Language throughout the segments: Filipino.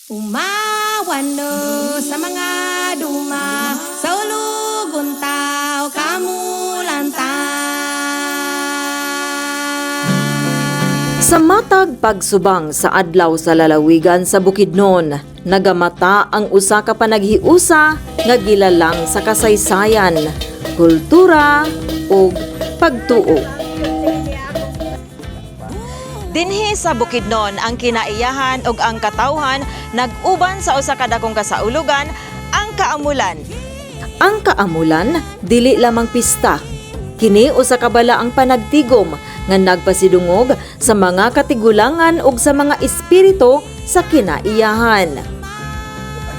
Umawano sa mga duma, sa ulugon tao kamulanta. Sa matag pagsubang sa adlaw sa lalawigan sa Bukidnon, nagamata ang usa ka panaghiusa nga gilalang sa kasaysayan, kultura ug pagtuo. Dinhi sa Bukidnon ang kinaiyahan ug ang katawhan nag-uban sa usa ka dakong kasaulugan, ang kaamulan. Ang kaamulan dili lamang pista. Kini usa ka balaang panagtigom nga nagpasidungog sa mga katigulangan ug sa mga espiritu sa kinaiyahan.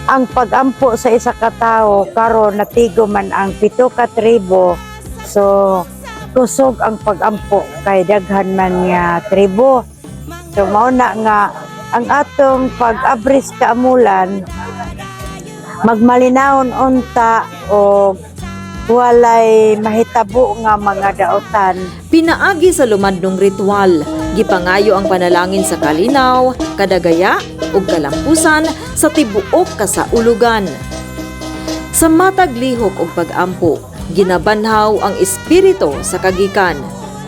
Ang pag-ampo sa isa ka tawo karon natigo man ang 7 ka tribo, so kusog ang pag-ampo kay daghan man nga tribo. So mao na nga ang atong pag-abris kaamulan magmalinawon unta o walay mahitabo nga mga daotan. Pinaagi sa lumadnong ritual, gipangayo ang panalangin sa kalinaw, kadagaya ug kalampusan sa tibuok kasaulugan. Sa matag lihok ug pag-ampo, ginabanhaw ang espiritu sa kagikan,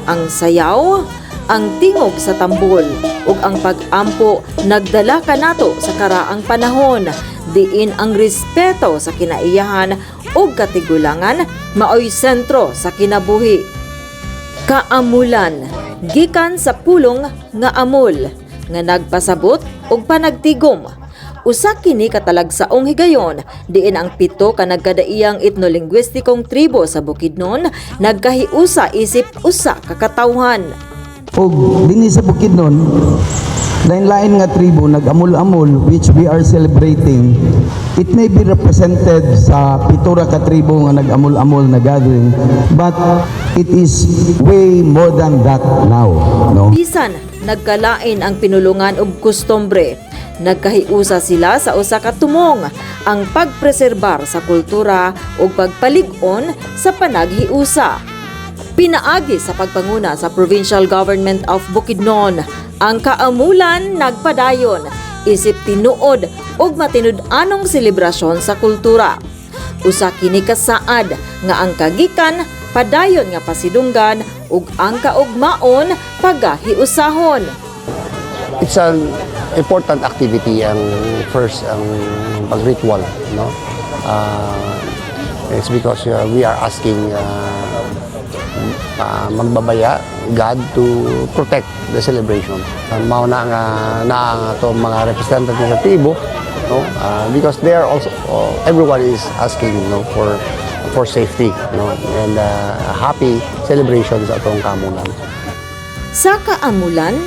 ang sayaw, ang tingog sa tambol ug ang pag-ampo nagdala kanato sa karaang panahon, diin ang respeto sa kinaiyahan ug katigulangan maoy sentro sa kinabuhi. Kaamulan gikan sa pulong nga amol nga nagpasabot og panagtigom. Usa kini katalagsaong higayon diin ang 7 ka nagkadaiyang etnolinguistikong tribo sa Bukidnon nagkahiusa isip usa ka katawhan. Og dinhi sa Bukidnon, lain-lain nga tribo nag-amol-amol which we are celebrating. It may be represented sa 7 ka tribo nga nag-amol-amol na gathering, but it is way more than that now, no? Bisan nagkalain ang pinulungan ug kustombre, nagkahiusa sila sa usa ka tumong, ang pagpreserbar sa kultura ug pagpalig-on sa panaghiusa. Pinaagi sa pagpanguna sa Provincial Government of Bukidnon, ang kaamulan nagpadayon isip tinuod ug matinud-anong selebrasyon sa kultura. Usa kini kasaad nga ang kagikan padayon nga pasidunggan ug ang kaugmaon pagahiusahon. It's an important activity ang first ang pag-ritual, no? It's because we are asking magbabaya God to protect the celebration. Mao na nga to mga representative sa tribo, no? Because they are also everyone is asking, no, for safety, no, and happy celebrations atong kamunan. Sa kaamulan,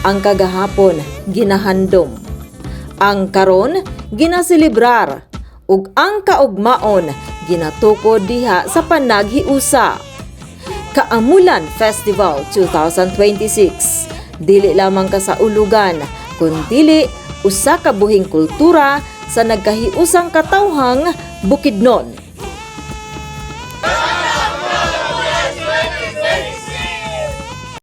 ang kagahapon ginahandom, ang karon ginaselebrar, ug ang kaugmaon ginatukod diha sa panaghiusa. Kaamulan Festival 2026, dili lamang kasaulugan, kundi usa ka buhing kultura sa nagkahiusang katawhang Bukidnon.